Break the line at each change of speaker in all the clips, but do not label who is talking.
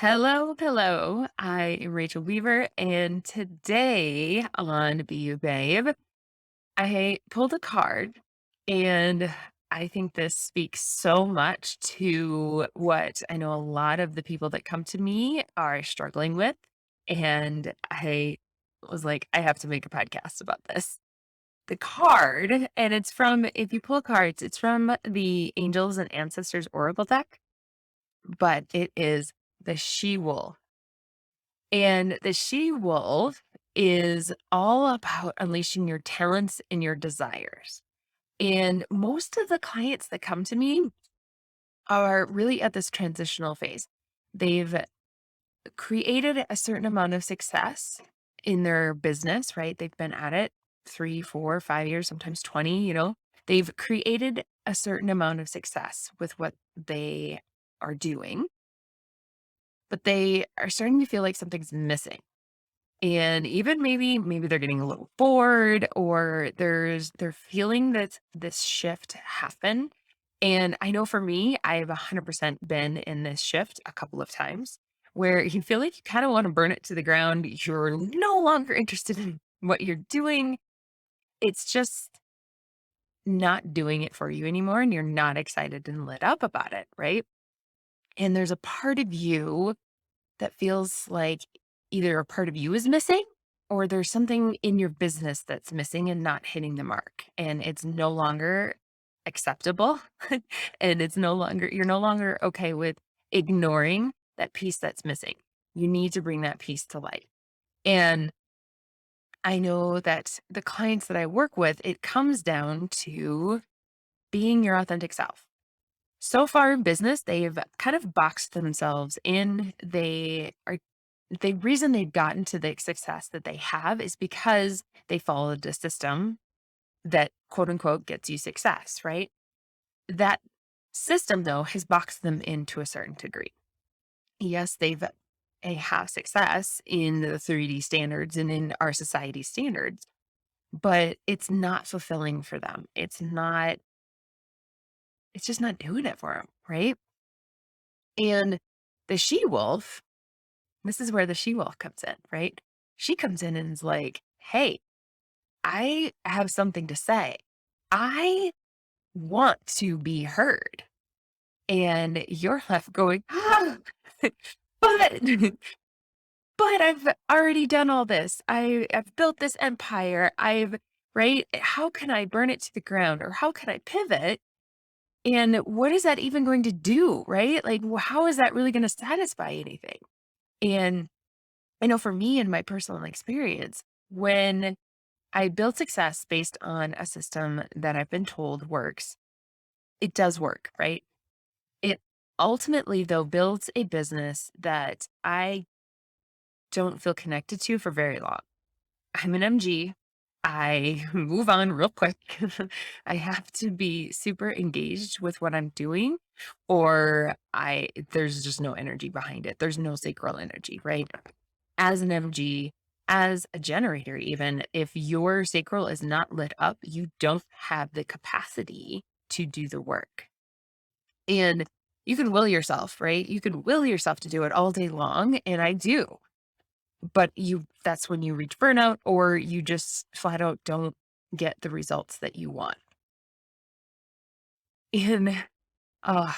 Hello, hello. I am Rachel Weaver, and today on Be You Babe, I pulled a card, and I think this speaks so much to what I know a lot of the people that come to me are struggling with. And I was like, I have to make a podcast about this. The card, and it's from, if you pull cards, it's from the Angels and Ancestors Oracle deck, but it is the She Wolf. And the she wolf is all about unleashing your talents and your desires. And most of the clients that come to me are really at this transitional phase. They've created a certain amount of success in their business, right? They've been at it 3, 4, 5 years, sometimes 20. They've created a certain amount of success with what they are doing, but they are starting to feel like something's missing. And even maybe they're getting a little bored, or they're feeling that this shift happen. And I know for me, I've 100% been in this shift a couple of times where you feel like you kind of want to burn it to the ground. You're no longer interested in what you're doing. It's just not doing it for you anymore, and you're not excited and lit up about it, right? And there's a part of you that feels like either a part of you is missing, or there's something in your business that's missing and not hitting the mark. And it's no longer acceptable. And you're no longer okay with ignoring that piece that's missing. You need to bring that piece to light. And I know that the clients that I work with, it comes down to being your authentic self. So far in business, they've kind of boxed themselves in. The reason they've gotten to the success that they have is because they followed a system that quote unquote gets you success, right? That system though has boxed them into a certain degree. Yes, they have success in the 3D standards and in our society standards, but it's not fulfilling for them. It's just not doing it for them, right? And the she wolf, this is where the she wolf comes in, right? She comes in and is like, hey, I have something to say. I want to be heard. And you're left going, but, but I've already done all this. I've built this empire. Right? How can I burn it to the ground, or how can I pivot? And what is that even going to do? Right? Like, how is that really going to satisfy anything? And I know for me, in my personal experience, when I build success based on a system that I've been told works, it does work, right? It ultimately, though, builds a business that I don't feel connected to for very long. I'm an MG. I move on real quick. I have to be super engaged with what I'm doing, or there's just no energy behind it. There's no sacral energy, right? As an MG, as a generator, even if your sacral is not lit up, you don't have the capacity to do the work. And you can will yourself, right? You can will yourself to do it all day long. And I do. But that's when you reach burnout, or you just flat out don't get the results that you want. And uh,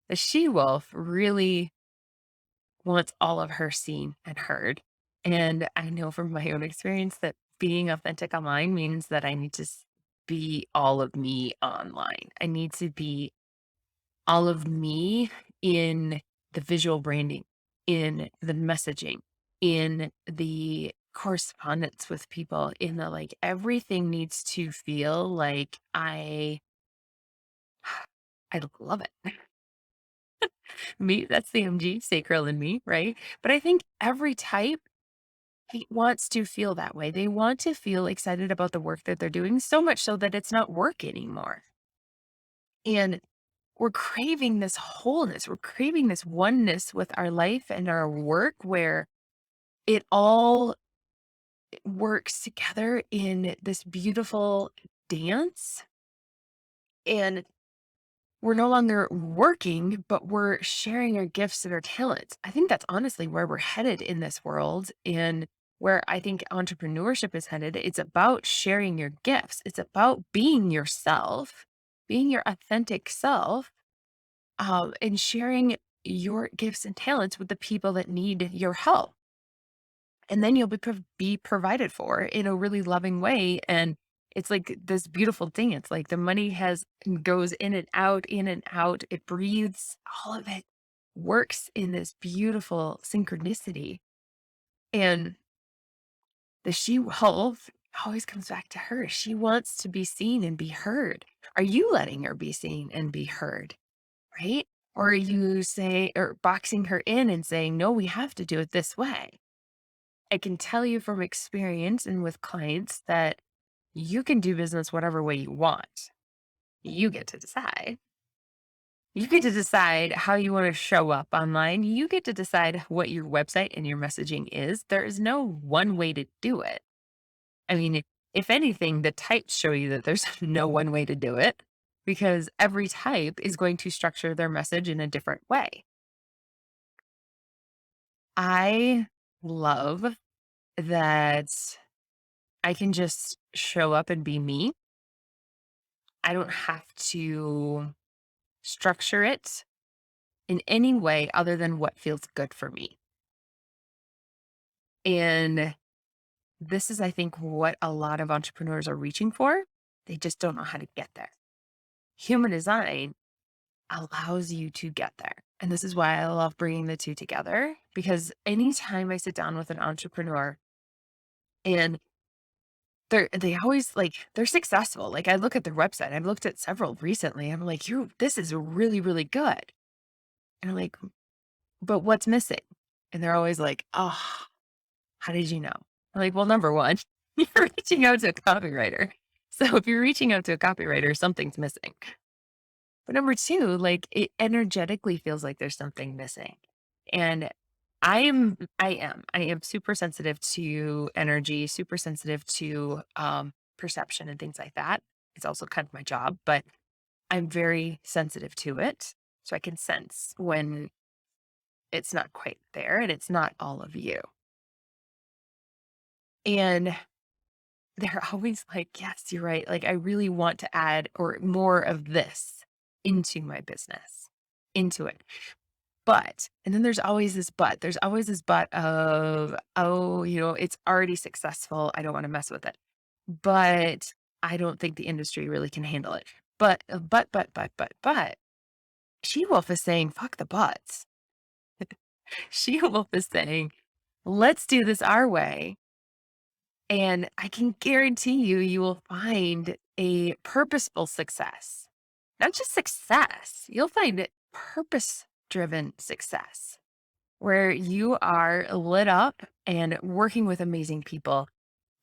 the she wolf really wants all of her seen and heard. And I know from my own experience that being authentic online means that I need to be all of me online. I need to be all of me in the visual branding, in the messaging, in the correspondence with people, in the like everything needs to feel like I love it. Me, that's the MG sacral in me, right? But I think every type wants to feel that way. They want to feel excited about the work that they're doing, so much so that it's not work anymore. And we're craving this wholeness. We're craving this oneness with our life and our work, where it all works together in this beautiful dance. And we're no longer working, but we're sharing our gifts and our talents. I think that's honestly where we're headed in this world, and where I think entrepreneurship is headed. It's about sharing your gifts. It's about being yourself, being your authentic self, and sharing your gifts and talents with the people that need your help. And then you'll be provided for in a really loving way. And it's like this beautiful dance. Like the money goes in and out. It breathes. All of it works in this beautiful synchronicity. And the she wolf always comes back to her. She wants to be seen and be heard. Are you letting her be seen and be heard? Right? Or are you or boxing her in and saying, no, we have to do it this way? I can tell you from experience and with clients that you can do business whatever way you want. You get to decide. You get to decide how you want to show up online. You get to decide what your website and your messaging is. There is no one way to do it. I mean, if anything, the types show you that there's no one way to do it because every type is going to structure their message in a different way. I love that I can just show up and be me. I don't have to structure it in any way other than what feels good for me. And this is, I think, what a lot of entrepreneurs are reaching for. They just don't know how to get there. Human design allows you to get there. And this is why I love bringing the two together, because anytime I sit down with an entrepreneur and they always they're successful. Like I look at their website. I've looked at several recently. I'm like, this is really, really good. And I'm like, but what's missing? And they're always like, oh, how did you know? I'm like, well, number one, you're reaching out to a copywriter. So if you're reaching out to a copywriter, something's missing. But number two, like it energetically feels like there's something missing. And I am super sensitive to energy, super sensitive to perception and things like that. It's also kind of my job, but I'm very sensitive to it. So I can sense when it's not quite there and it's not all of you. And they're always like, yes, you're right. Like, I really want to add or more of this into my business, into it. But, and then there's always this but. There's always this but of, oh, it's already successful. I don't want to mess with it. But I don't think the industry really can handle it. But, She Wolf is saying, fuck the buts. She Wolf is saying, let's do this our way. And I can guarantee you, you will find a purposeful success, not just success. You'll find purpose driven success where you are lit up and working with amazing people,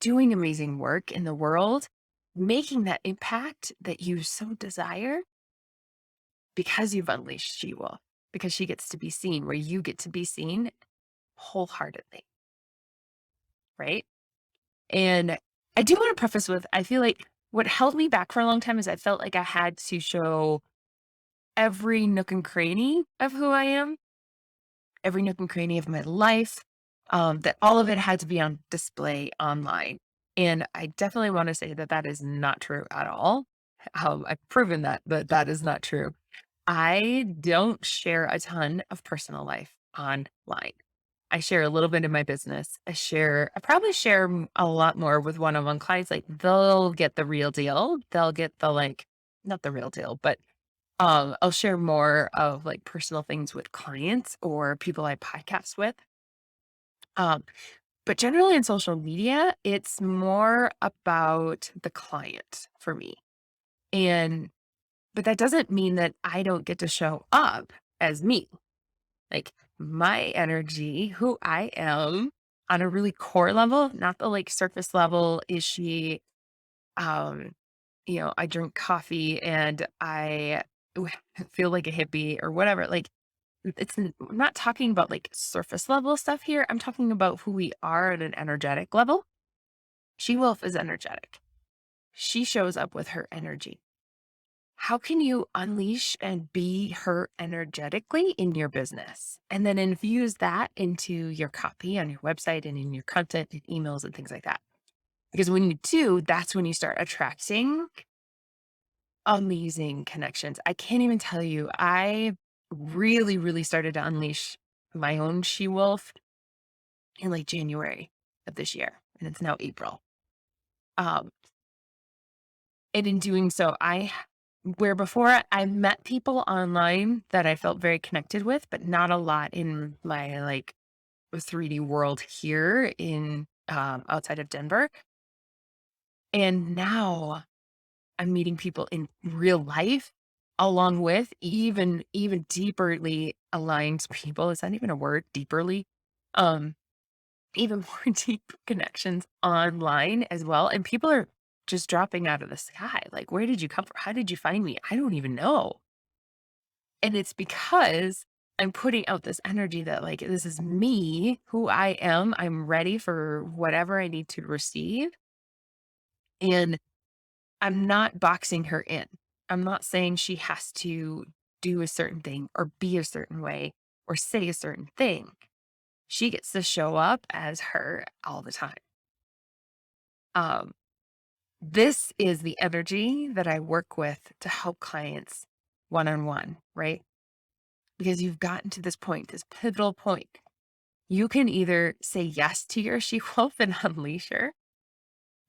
doing amazing work in the world, making that impact that you so desire because you've unleashed She Wolf, because she gets to be seen where you get to be seen wholeheartedly, right? And I do want to preface with, I feel like what held me back for a long time is I felt like I had to show every nook and cranny of who I am, every nook and cranny of my life, that all of it had to be on display online. And I definitely want to say that that is not true at all. I've proven that is not true. I don't share a ton of personal life online. I share a little bit in my business. I probably share a lot more with one-on-one clients. Like they'll get the real deal. They'll get the not the real deal, but I'll share more of like personal things with clients or people I podcast with. Um, but generally in social media, it's more about the client for me. And but that doesn't mean that I don't get to show up as me. Like my energy, who I am on a really core level, not the like surface level. Is she, um, I drink coffee and I feel like a hippie or whatever. Like I'm not talking about like surface level stuff here. I'm talking about who we are at an energetic level. She Wolf is energetic. She shows up with her energy. how can you unleash and be her energetically in your business? And then infuse that into your copy on your website and in your content and emails and things like that. Because when you do, that's when you start attracting amazing connections. I can't even tell you, I really, really started to unleash my own she wolf in like January of this year. And it's now April. Um, and in doing so, where before I met people online that I felt very connected with, but not a lot in my like 3D world here in outside of Denver. And now I'm meeting people in real life along with even deeperly aligned people. Is that even a word? Deeperly? Um, even more deep connections online as well. And people are just dropping out of the sky. Like, where did you come from? How did you find me? I don't even know. And it's because I'm putting out this energy that, like, this is me, who I am. I'm ready for whatever I need to receive. And I'm not boxing her in. I'm not saying she has to do a certain thing or be a certain way or say a certain thing. She gets to show up as her all the time. Um, this is the energy that I work with to help clients one on one, right? Because you've gotten to this point, this pivotal point. You can either say yes to your she wolf and unleash her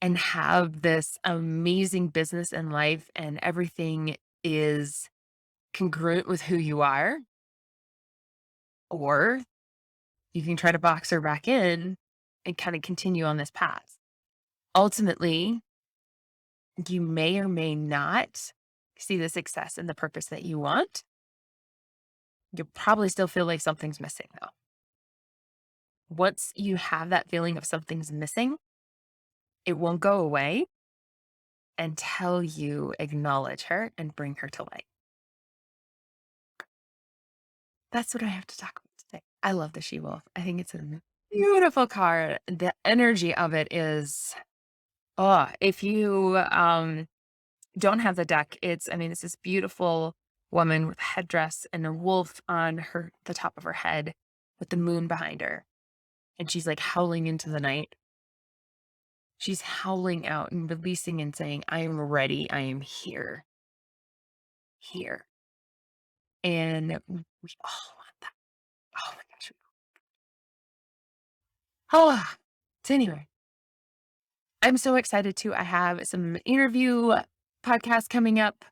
and have this amazing business and life, and everything is congruent with who you are, or you can try to box her back in and kind of continue on this path. Ultimately, you may or may not see the success and the purpose that you want. You'll probably still feel like something's missing though. Once you have that feeling of something's missing, it won't go away until you acknowledge her and bring her to light. That's what I have to talk about today. I love the she wolf. I think it's a beautiful card. The energy of it is, oh, if you don't have the deck, it's this beautiful woman with a headdress and a wolf on the top of her head with the moon behind her. And she's like howling into the night. She's howling out and releasing and saying, I am ready. I am here, here. And we all want that. Oh my gosh. Oh, so anyway, I'm so excited too. I have some interview podcasts coming up,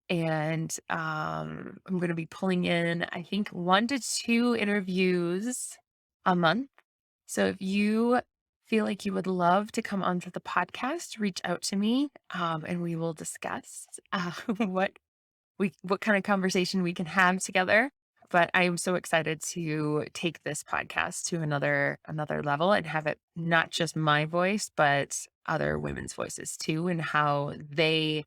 and I'm going to be pulling in, I think, 1 to 2 interviews a month. So if you feel like you would love to come onto the podcast, reach out to me, and we will discuss what kind of conversation we can have together. But I am so excited to take this podcast to another level and have it not just my voice, but other women's voices too, and how they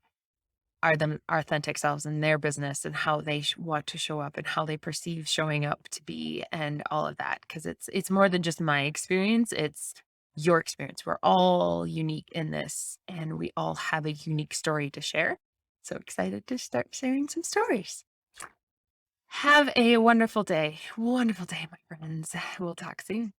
are them authentic selves in their business and how they want to show up and how they perceive showing up to be and all of that. Because it's more than just my experience; it's your experience. We're all unique in this, and we all have a unique story to share. So excited to start sharing some stories. Have a wonderful day. Wonderful day, my friends. We'll talk soon.